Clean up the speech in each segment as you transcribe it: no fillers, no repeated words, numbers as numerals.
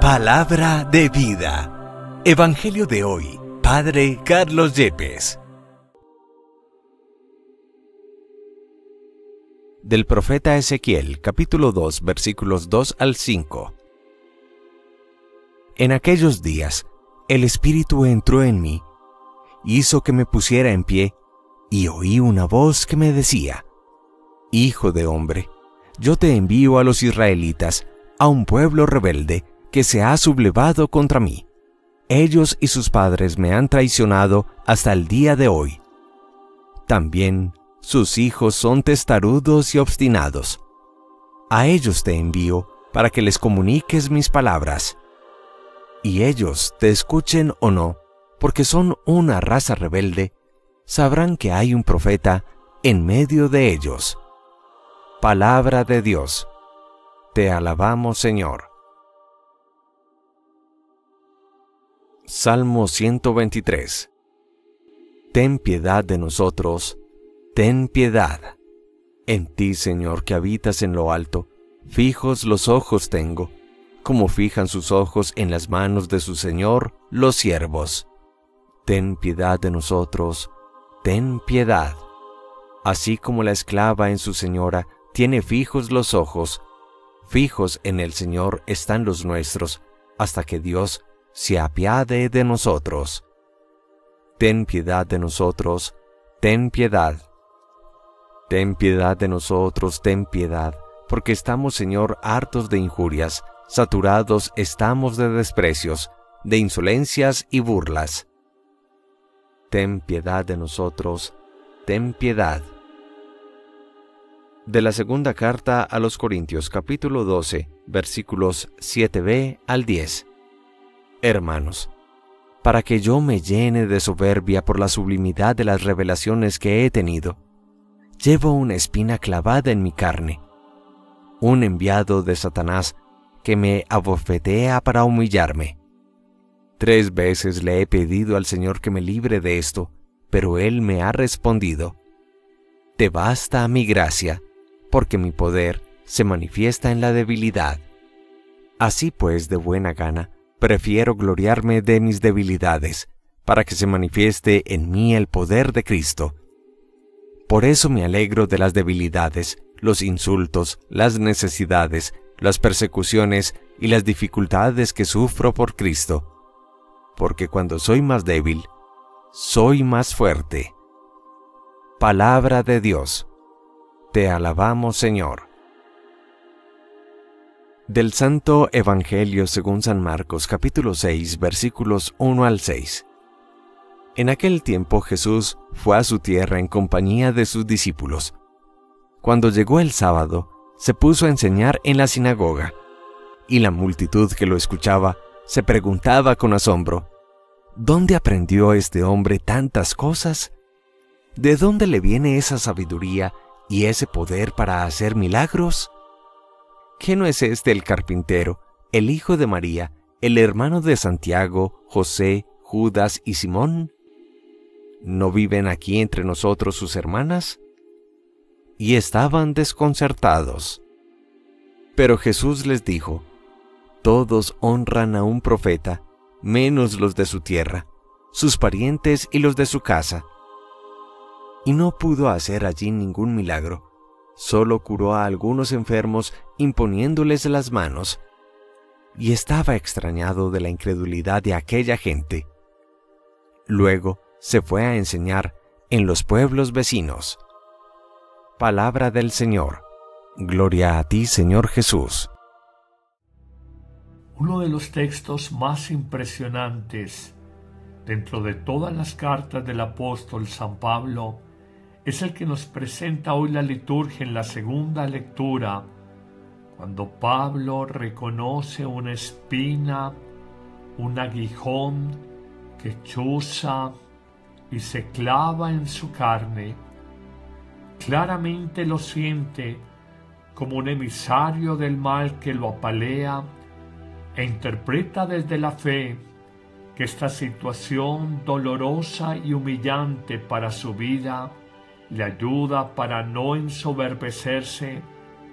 Palabra de vida. Evangelio de hoy, Padre Carlos Yepes. Del profeta Ezequiel, capítulo 2, versículos 2 al 5. En aquellos días, el Espíritu entró en mí, hizo que me pusiera en pie, y oí una voz que me decía: Hijo de hombre, yo te envío a los israelitas, a un pueblo rebelde que se ha sublevado contra mí. Ellos y sus padres me han traicionado hasta el día de hoy. También sus hijos son testarudos y obstinados. A ellos te envío para que les comuniques mis palabras. Y ellos, te escuchen o no, porque son una raza rebelde, sabrán que hay un profeta en medio de ellos. Palabra de Dios. Te alabamos, Señor. Salmo 123. Ten piedad de nosotros, ten piedad. En ti, Señor, que habitas en lo alto, fijos los ojos tengo, como fijan sus ojos en las manos de su Señor los siervos. Ten piedad de nosotros, ten piedad. Así como la esclava en su señora tiene fijos los ojos, fijos en el Señor están los nuestros, hasta que Dios se apiade de nosotros. Ten piedad de nosotros, ten piedad. Ten piedad de nosotros, ten piedad, porque estamos, Señor, hartos de injurias, saturados estamos de desprecios, de insolencias y burlas. Ten piedad de nosotros, ten piedad. De la segunda carta a los Corintios, capítulo 12, versículos 7b al 10. Hermanos, para que yo me llene de soberbia por la sublimidad de las revelaciones que he tenido, llevo una espina clavada en mi carne, un enviado de Satanás que me abofetea para humillarme. 3 veces le he pedido al Señor que me libre de esto, pero Él me ha respondido: Te basta mi gracia, porque mi poder se manifiesta en la debilidad. Así pues, de buena gana, prefiero gloriarme de mis debilidades, para que se manifieste en mí el poder de Cristo. Por eso me alegro de las debilidades, los insultos, las necesidades, las persecuciones y las dificultades que sufro por Cristo. Porque cuando soy más débil, soy más fuerte. Palabra de Dios. Te alabamos, Señor. Del Santo Evangelio según San Marcos, capítulo 6, versículos 1 al 6. En aquel tiempo Jesús fue a su tierra en compañía de sus discípulos. Cuando llegó el sábado, se puso a enseñar en la sinagoga, y la multitud que lo escuchaba se preguntaba con asombro: ¿Dónde aprendió este hombre tantas cosas? ¿De dónde le viene esa sabiduría y ese poder para hacer milagros? ¿Qué no es este el carpintero, el hijo de María, el hermano de Santiago, José, Judas y Simón? ¿No viven aquí entre nosotros sus hermanas? Y estaban desconcertados. Pero Jesús les dijo: Todos honran a un profeta, menos los de su tierra, sus parientes y los de su casa. Y no pudo hacer allí ningún milagro, solo curó a algunos enfermos imponiéndoles las manos, y estaba extrañado de la incredulidad de aquella gente. Luego se fue a enseñar en los pueblos vecinos. Palabra del Señor. Gloria a ti, Señor Jesús. Uno de los textos más impresionantes dentro de todas las cartas del apóstol San Pablo es el que nos presenta hoy la liturgia en la segunda lectura, cuando Pablo reconoce una espina, un aguijón que chuza y se clava en su carne. Claramente lo siente como un emisario del mal que lo apalea e interpreta desde la fe que esta situación dolorosa y humillante para su vida le ayuda para no ensoberbecerse,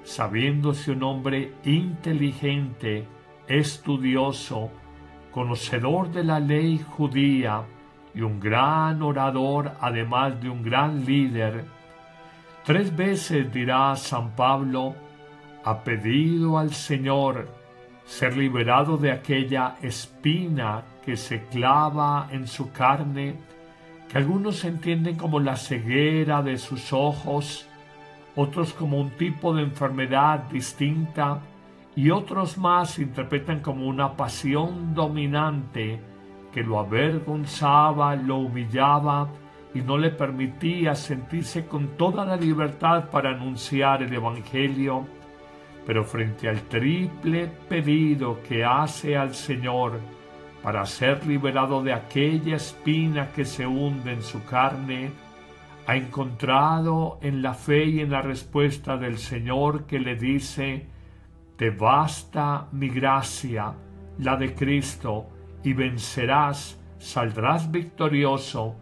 sabiéndose un hombre inteligente estudioso, conocedor de la ley judía y un gran orador, además de un gran líder. 3 veces, dirá San Pablo, ha pedido al Señor ser liberado de aquella espina que se clava en su carne, que algunos entienden como la ceguera de sus ojos, otros como un tipo de enfermedad distinta, y otros más interpretan como una pasión dominante que lo avergonzaba, lo humillaba y no le permitía sentirse con toda la libertad para anunciar el Evangelio. Pero frente al triple pedido que hace al Señor para ser liberado de aquella espina que se hunde en su carne, ha encontrado en la fe y en la respuesta del Señor, que le dice: te basta mi gracia, la de Cristo, y vencerás, saldrás victorioso,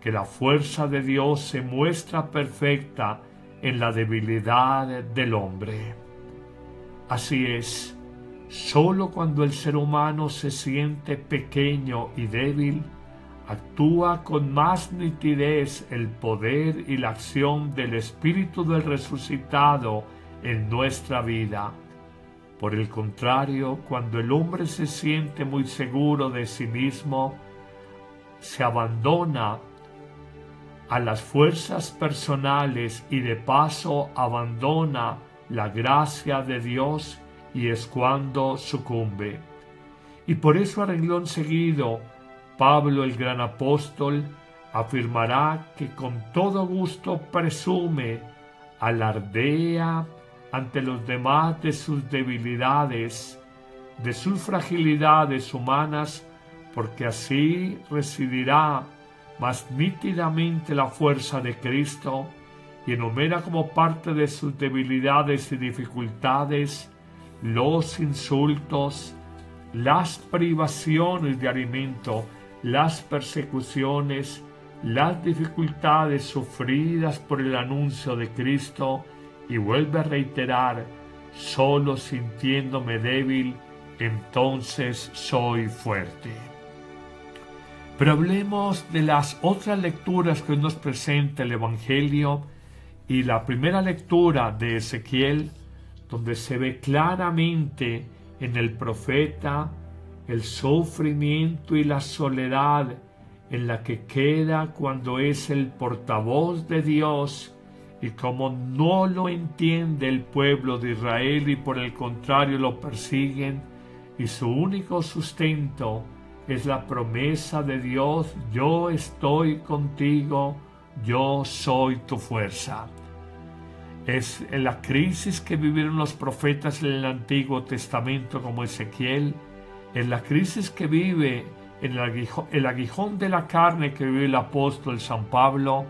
que la fuerza de Dios se muestra perfecta en la debilidad del hombre. Así es, sólo cuando el ser humano se siente pequeño y débil, actúa con más nitidez el poder y la acción del Espíritu del resucitado en nuestra vida. Por el contrario, cuando el hombre se siente muy seguro de sí mismo, se abandona a las fuerzas personales y de paso abandona la gracia de Dios, y es cuando sucumbe. Y por eso, a renglón seguido, Pablo, el gran apóstol, afirmará que con todo gusto presume, alardea ante los demás de sus debilidades, de sus fragilidades humanas, porque así residirá más nítidamente la fuerza de Cristo, y enumera como parte de sus debilidades y dificultades los insultos, las privaciones de alimento, las persecuciones, las dificultades sufridas por el anuncio de Cristo, y vuelve a reiterar: solo sintiéndome débil, entonces soy fuerte. Pero hablemos de las otras lecturas que hoy nos presenta el Evangelio, y la primera lectura de Ezequiel, donde se ve claramente en el profeta el sufrimiento y la soledad en la que queda cuando es el portavoz de Dios, y como no lo entiende el pueblo de Israel y por el contrario lo persiguen, y su único sustento es la promesa de Dios: yo estoy contigo, yo soy tu fuerza. Es en la crisis que vivieron los profetas en el Antiguo Testamento, como Ezequiel, en la crisis que vive, en el aguijón de la carne que vive el apóstol San Pablo,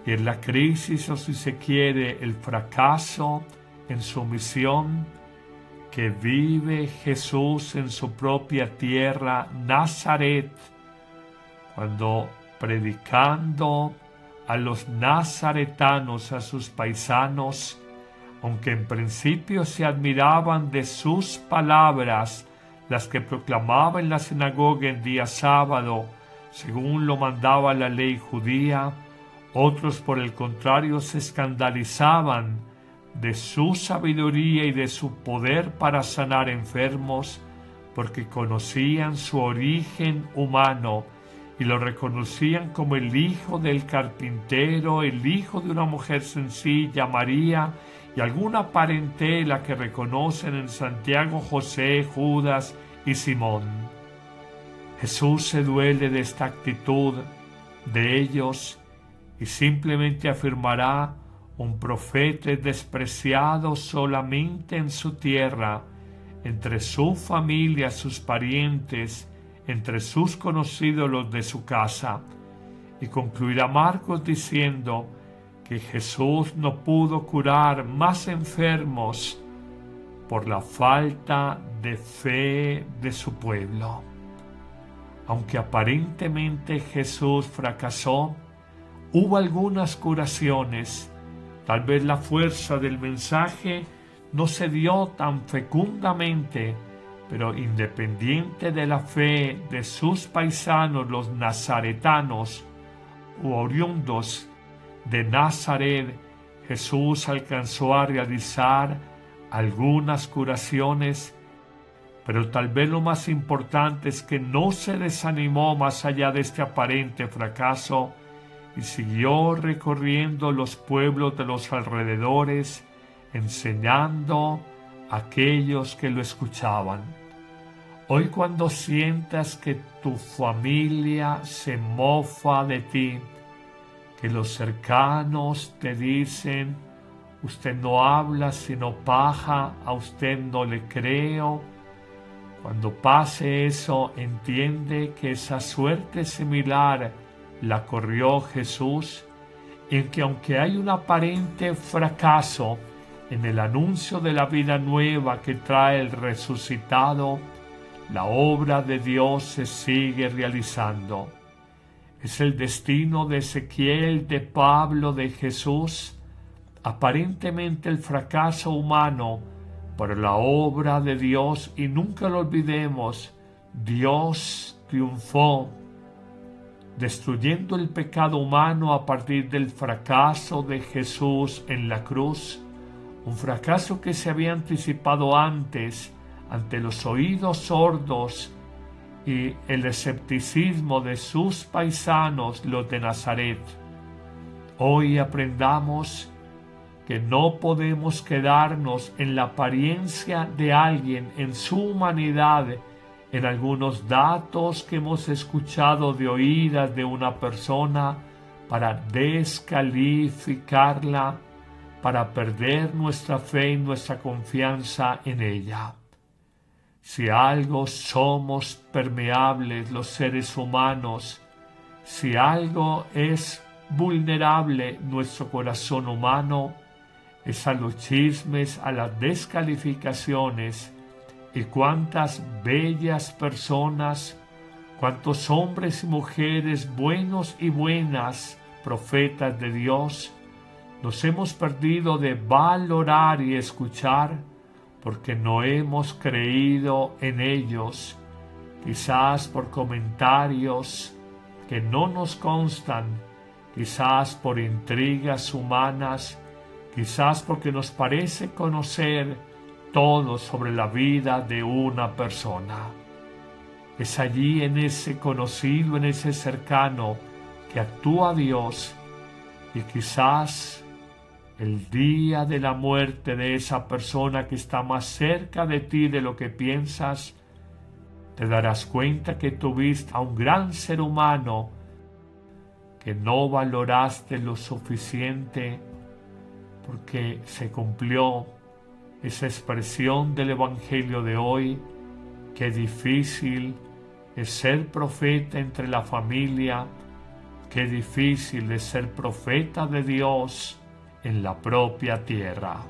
y en la crisis, o si se quiere, el fracaso en su misión que vive Jesús en su propia tierra, Nazaret, cuando predicando a los nazaretanos, a sus paisanos, aunque en principio se admiraban de sus palabras, las que proclamaba en la sinagoga en día sábado, según lo mandaba la ley judía, otros por el contrario se escandalizaban de su sabiduría y de su poder para sanar enfermos, porque conocían su origen humano y lo reconocían como el hijo del carpintero, el hijo de una mujer sencilla, María, y alguna parentela que reconocen en Santiago, José, Judas y Simón. Jesús se duele de esta actitud de ellos y simplemente afirmará: un profeta es despreciado solamente en su tierra, entre su familia, sus parientes, entre sus conocidos, los de su casa. Y concluirá Marcos diciendo que Jesús no pudo curar más enfermos por la falta de fe de su pueblo. Aunque aparentemente Jesús fracasó, hubo algunas curaciones. Tal vez la fuerza del mensaje no se dio tan fecundamente, pero independiente de la fe de sus paisanos, los nazaretanos u oriundos de Nazaret, Jesús alcanzó a realizar algunas curaciones, pero tal vez lo más importante es que no se desanimó más allá de este aparente fracaso y siguió recorriendo los pueblos de los alrededores, enseñando a aquellos que lo escuchaban. Hoy, cuando sientas que tu familia se mofa de ti, que los cercanos te dicen: usted no habla sino paja, a usted no le creo. Cuando pase eso, entiende que esa suerte similar la corrió Jesús, en que aunque hay un aparente fracaso en el anuncio de la vida nueva que trae el resucitado, la obra de Dios se sigue realizando. Es el destino de Ezequiel, de Pablo, de Jesús, aparentemente el fracaso humano, pero la obra de Dios, y nunca lo olvidemos, Dios triunfó, destruyendo el pecado humano a partir del fracaso de Jesús en la cruz, un fracaso que se había anticipado antes ante los oídos sordos y el escepticismo de sus paisanos, los de Nazaret. Hoy aprendamos que no podemos quedarnos en la apariencia de alguien, en su humanidad, en algunos datos que hemos escuchado de oídas de una persona, para descalificarla, para perder nuestra fe y nuestra confianza en ella. Si algo somos permeables los seres humanos, si algo es vulnerable nuestro corazón humano, es a los chismes, a las descalificaciones. Y cuántas bellas personas, cuántos hombres y mujeres buenos y buenas, profetas de Dios, nos hemos perdido de valorar y escuchar porque no hemos creído en ellos, quizás por comentarios que no nos constan, quizás por intrigas humanas, quizás porque nos parece conocer todo sobre la vida de una persona. Es allí, en ese conocido, en ese cercano, que actúa Dios, y quizás el día de la muerte de esa persona que está más cerca de ti de lo que piensas, te darás cuenta que tuviste a un gran ser humano que no valoraste lo suficiente, porque se cumplió esa expresión del Evangelio de hoy: qué difícil es ser profeta entre la familia, qué difícil es ser profeta de Dios en la propia tierra.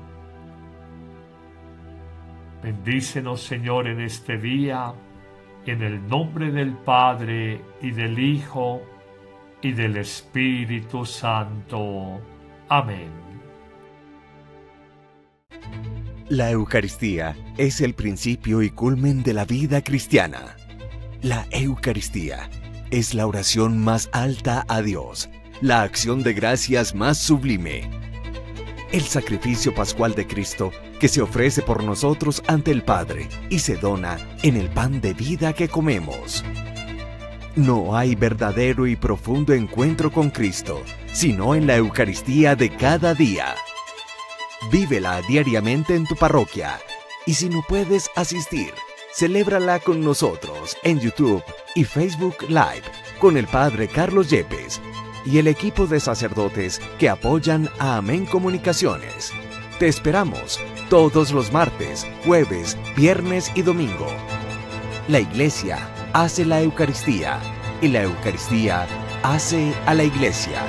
Bendícenos, Señor, en este día, en el nombre del Padre, y del Hijo, y del Espíritu Santo. Amén. La Eucaristía es el principio y culmen de la vida cristiana. La Eucaristía es la oración más alta a Dios, la acción de gracias más sublime, el sacrificio pascual de Cristo que se ofrece por nosotros ante el Padre y se dona en el pan de vida que comemos. No hay verdadero y profundo encuentro con Cristo, sino en la Eucaristía de cada día. Vívela diariamente en tu parroquia, y si no puedes asistir, celébrala con nosotros en YouTube y Facebook Live con el Padre Carlos Yepes y el equipo de sacerdotes que apoyan a Amén Comunicaciones. Te esperamos todos los martes, jueves, viernes y domingo. La Iglesia hace la Eucaristía y la Eucaristía hace a la Iglesia.